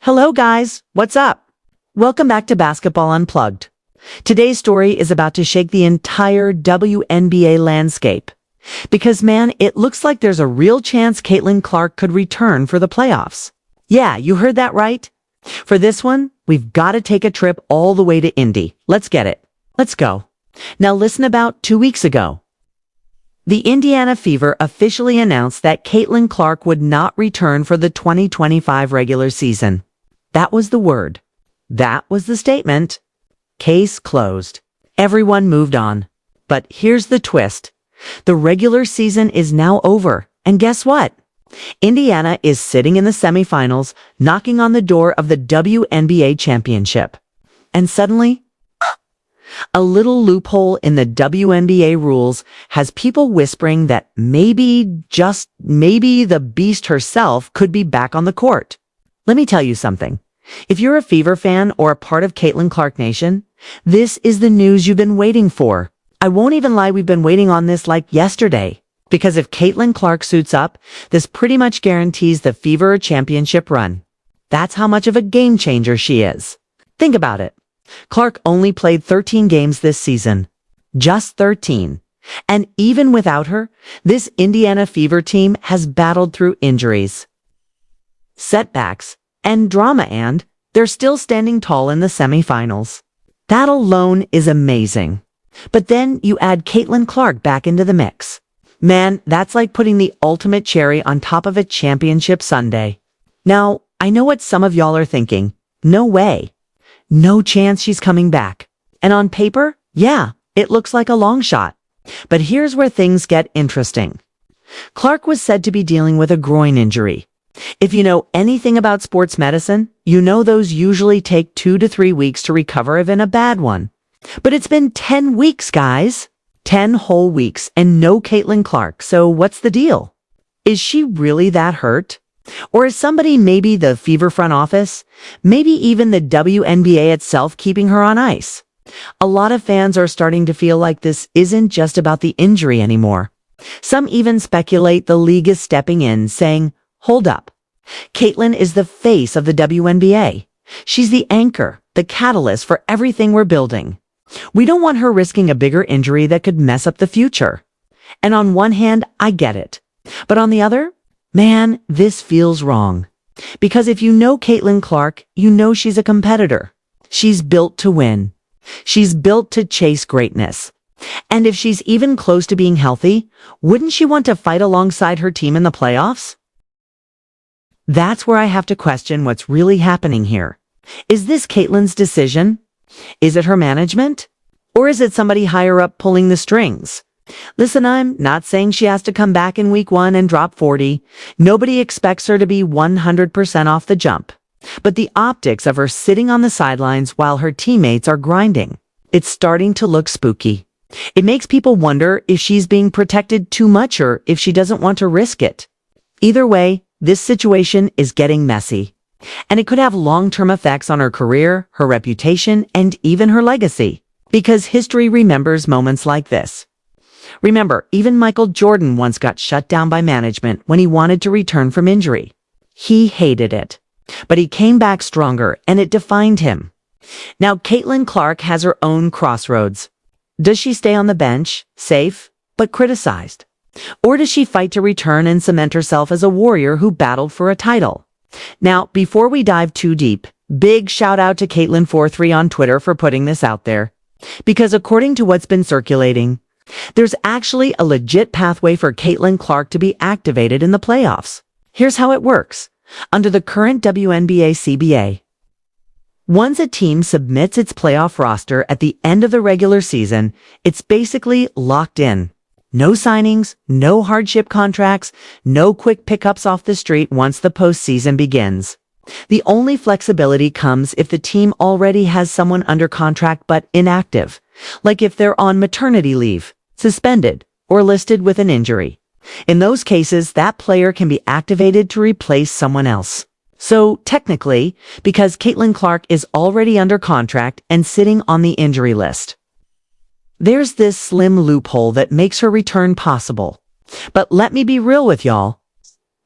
Hello guys, what's up? Welcome back to Basketball Unplugged. Today's story is about to shake the entire WNBA landscape. Because man, it looks like there's a real chance Caitlin Clark could return for the playoffs. Yeah, you heard that right. For this one, we've got to take a trip all the way to Indy. Let's get it. Let's go. Now listen, about 2 weeks ago, the Indiana Fever officially announced that Caitlin Clark would not return for the 2025 regular season. That was the word. That was the statement. Case closed. Everyone moved on. But here's the twist. The regular season is now over. And guess what? Indiana is sitting in the semifinals, knocking on the door of the WNBA championship. And suddenly, a little loophole in the WNBA rules has people whispering that maybe, just maybe, the Beast herself could be back on the court. Let me tell you something. If you're a Fever fan or a part of Caitlin Clark Nation, this is the news you've been waiting for. I won't even lie, we've been waiting on this like yesterday. Because if Caitlin Clark suits up, this pretty much guarantees the Fever championship run. That's how much of a game changer she is. Think about it. Clark only played 13 games this season. Just 13. And even without her, this Indiana Fever team has battled through injuries, setbacks, and drama, and they're still standing tall in the semifinals. That alone is amazing. But then you add Caitlin Clark back into the mix. Man, that's like putting the ultimate cherry on top of a championship sundae. Now, I know what some of y'all are thinking. No way. No chance she's coming back. And on paper, yeah, it looks like a long shot. But here's where things get interesting. Clark was said to be dealing with a groin injury. If you know anything about sports medicine, you know those usually take 2 to 3 weeks to recover even a bad one. But it's been 10 weeks, guys. 10 whole weeks and no Caitlin Clark. So what's the deal? Is she really that hurt? Or is somebody, maybe the Fever front office, maybe even the WNBA itself, keeping her on ice? A lot of fans are starting to feel like this isn't just about the injury anymore. Some even speculate the league is stepping in, saying, hold up. Caitlin is the face of the WNBA. She's the anchor, the catalyst for everything we're building. We don't want her risking a bigger injury that could mess up the future. And on one hand, I get it. But on the other, man, this feels wrong. Because if you know Caitlin Clark, you know she's a competitor. She's built to win. She's built to chase greatness. And if she's even close to being healthy, wouldn't she want to fight alongside her team in the playoffs? That's where I have to question what's really happening here. Is this Caitlin's decision? Is it her management? Or is it somebody higher up pulling the strings? Listen, I'm not saying she has to come back in week 1 and drop 40. Nobody expects her to be 100% off the jump. But the optics of her sitting on the sidelines while her teammates are grinding, it's starting to look spooky. It makes people wonder if she's being protected too much or if she doesn't want to risk it. Either way, this situation is getting messy. And it could have long-term effects on her career, her reputation, and even her legacy. Because history remembers moments like this. Remember, even Michael Jordan once got shut down by management when he wanted to return from injury. He hated it. But he came back stronger, and it defined him. Now, Caitlin Clark has her own crossroads. Does she stay on the bench, safe, but criticized? Or does she fight to return and cement herself as a warrior who battled for a title? Now, before we dive too deep, big shout out to Caitlin43 on Twitter for putting this out there. Because according to what's been circulating, there's actually a legit pathway for Caitlin Clark to be activated in the playoffs. Here's how it works. Under the current WNBA CBA, once a team submits its playoff roster at the end of the regular season, it's basically locked in. No signings, no hardship contracts, no quick pickups off the street once the postseason begins. The only flexibility comes if the team already has someone under contract but inactive, like if they're on maternity leave, suspended, or listed with an injury. In those cases, that player can be activated to replace someone else. So technically, because Caitlin Clark is already under contract and sitting on the injury list, there's this slim loophole that makes her return possible. But let me be real with y'all.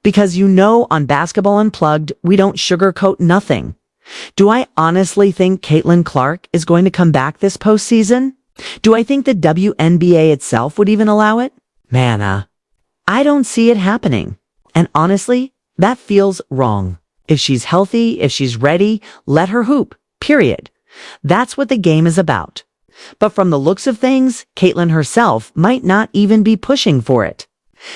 Because on Basketball Unplugged, we don't sugarcoat nothing. Do I honestly think Caitlin Clark is going to come back this postseason? Do I think the WNBA itself would even allow it? Man, I don't see it happening. And honestly, that feels wrong. If she's healthy, if she's ready, let her hoop. Period. That's what the game is about. But from the looks of things, Caitlin herself might not even be pushing for it.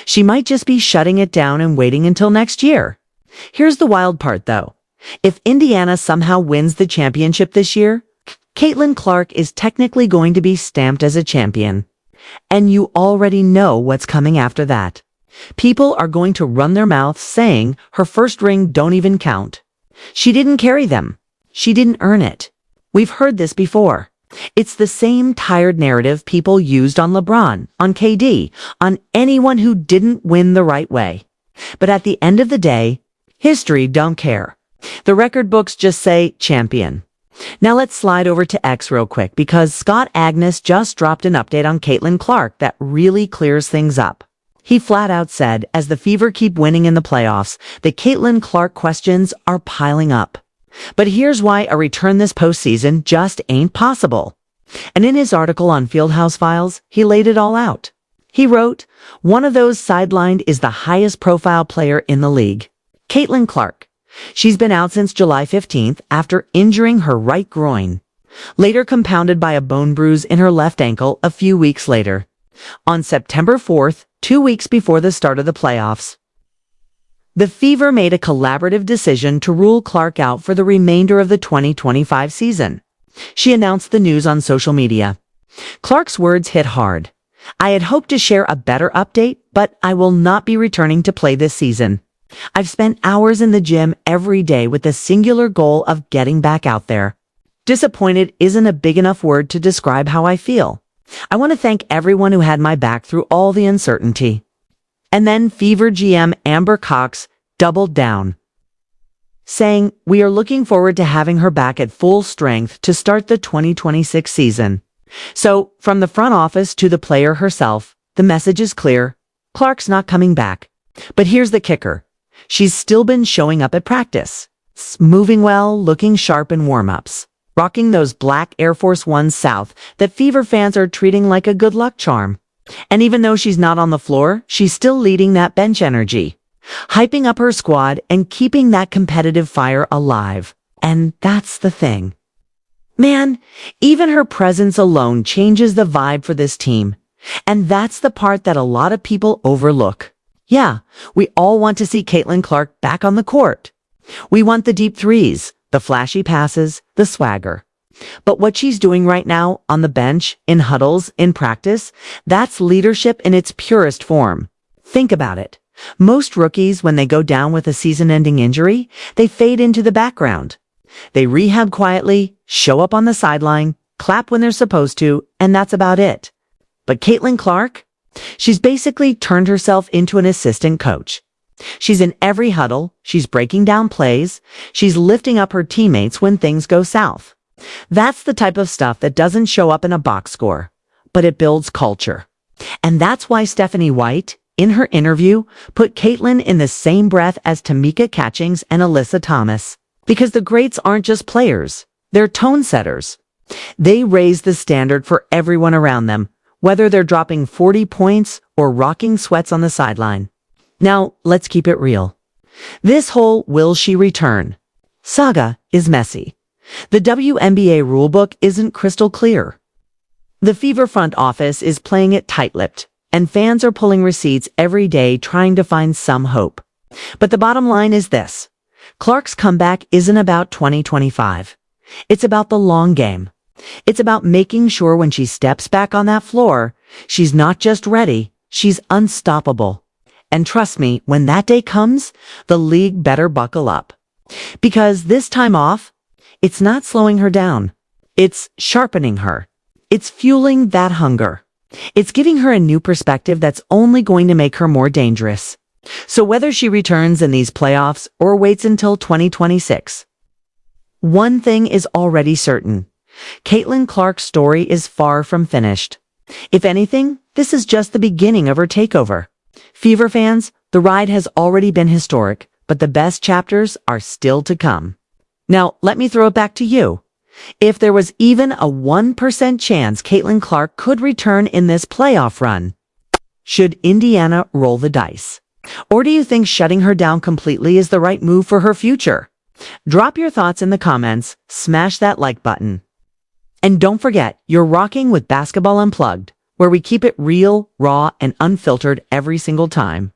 She might just be shutting it down and waiting until next year. Here's the wild part, though. If Indiana somehow wins the championship this year, Caitlin Clark is technically going to be stamped as a champion. And you already know what's coming after that. People are going to run their mouths saying her first ring don't even count. She didn't carry them. She didn't earn it. We've heard this before. It's the same tired narrative people used on LeBron, on KD, on anyone who didn't win the right way. But at the end of the day, history don't care. The record books just say champion. Now let's slide over to X real quick because Scott Agnes just dropped an update on Caitlin Clark that really clears things up. He flat out said, as the Fever keep winning in the playoffs, the Caitlin Clark questions are piling up. But here's why a return this postseason just ain't possible. And in his article on Fieldhouse Files, he laid it all out. He wrote, one of those sidelined is the highest profile player in the league, Caitlin Clark. She's been out since July 15th after injuring her right groin, later compounded by a bone bruise in her left ankle a few weeks later. On September 4th, 2 weeks before the start of the playoffs, the Fever made a collaborative decision to rule Clark out for the remainder of the 2025 season. She announced the news on social media. Clark's words hit hard. I had hoped to share a better update, but I will not be returning to play this season. I've spent hours in the gym every day with the singular goal of getting back out there. Disappointed isn't a big enough word to describe how I feel. I want to thank everyone who had my back through all the uncertainty. And then Fever GM Amber Cox doubled down, saying, we are looking forward to having her back at full strength to start the 2026 season. So, from the front office to the player herself, the message is clear. Clark's not coming back. But here's the kicker. She's still been showing up at practice, moving well, looking sharp in warm-ups, rocking those black Air Force One South that Fever fans are treating like a good luck charm. And even though she's not on the floor, she's still leading that bench energy, hyping up her squad and keeping that competitive fire alive. And that's the thing. Man, even her presence alone changes the vibe for this team. And that's the part that a lot of people overlook. Yeah, we all want to see Caitlin Clark back on the court. We want the deep threes, the flashy passes, the swagger. But what she's doing right now on the bench, in huddles, in practice, that's leadership in its purest form. Think about it. Most rookies, when they go down with a season-ending injury, they fade into the background. They rehab quietly, show up on the sideline, clap when they're supposed to, and that's about it. But Caitlin Clark? She's basically turned herself into an assistant coach. She's in every huddle, she's breaking down plays, she's lifting up her teammates when things go south. That's the type of stuff that doesn't show up in a box score, but it builds culture. And that's why Stephanie White, in her interview, put Caitlin in the same breath as Tamika Catchings and Alyssa Thomas. Because the greats aren't just players, they're tone setters. They raise the standard for everyone around them, whether they're dropping 40 points or rocking sweats on the sideline. Now, let's keep it real. This whole will she return saga is messy. The WNBA rulebook isn't crystal clear. The Fever front office is playing it tight-lipped, and fans are pulling receipts every day trying to find some hope. But the bottom line is this. Clark's comeback isn't about 2025. It's about the long game. It's about making sure when she steps back on that floor, she's not just ready, she's unstoppable. And trust me, when that day comes, the league better buckle up. Because this time off, it's not slowing her down. It's sharpening her. It's fueling that hunger. It's giving her a new perspective that's only going to make her more dangerous. So whether she returns in these playoffs or waits until 2026, one thing is already certain. Caitlin Clark's story is far from finished. If anything, this is just the beginning of her takeover. Fever fans, the ride has already been historic, but the best chapters are still to come. Now, let me throw it back to you. If there was even a 1% chance Caitlin Clark could return in this playoff run, should Indiana roll the dice? Or do you think shutting her down completely is the right move for her future? Drop your thoughts in the comments, smash that like button. And don't forget, you're rocking with Basketball Unplugged, where we keep it real, raw, and unfiltered every single time.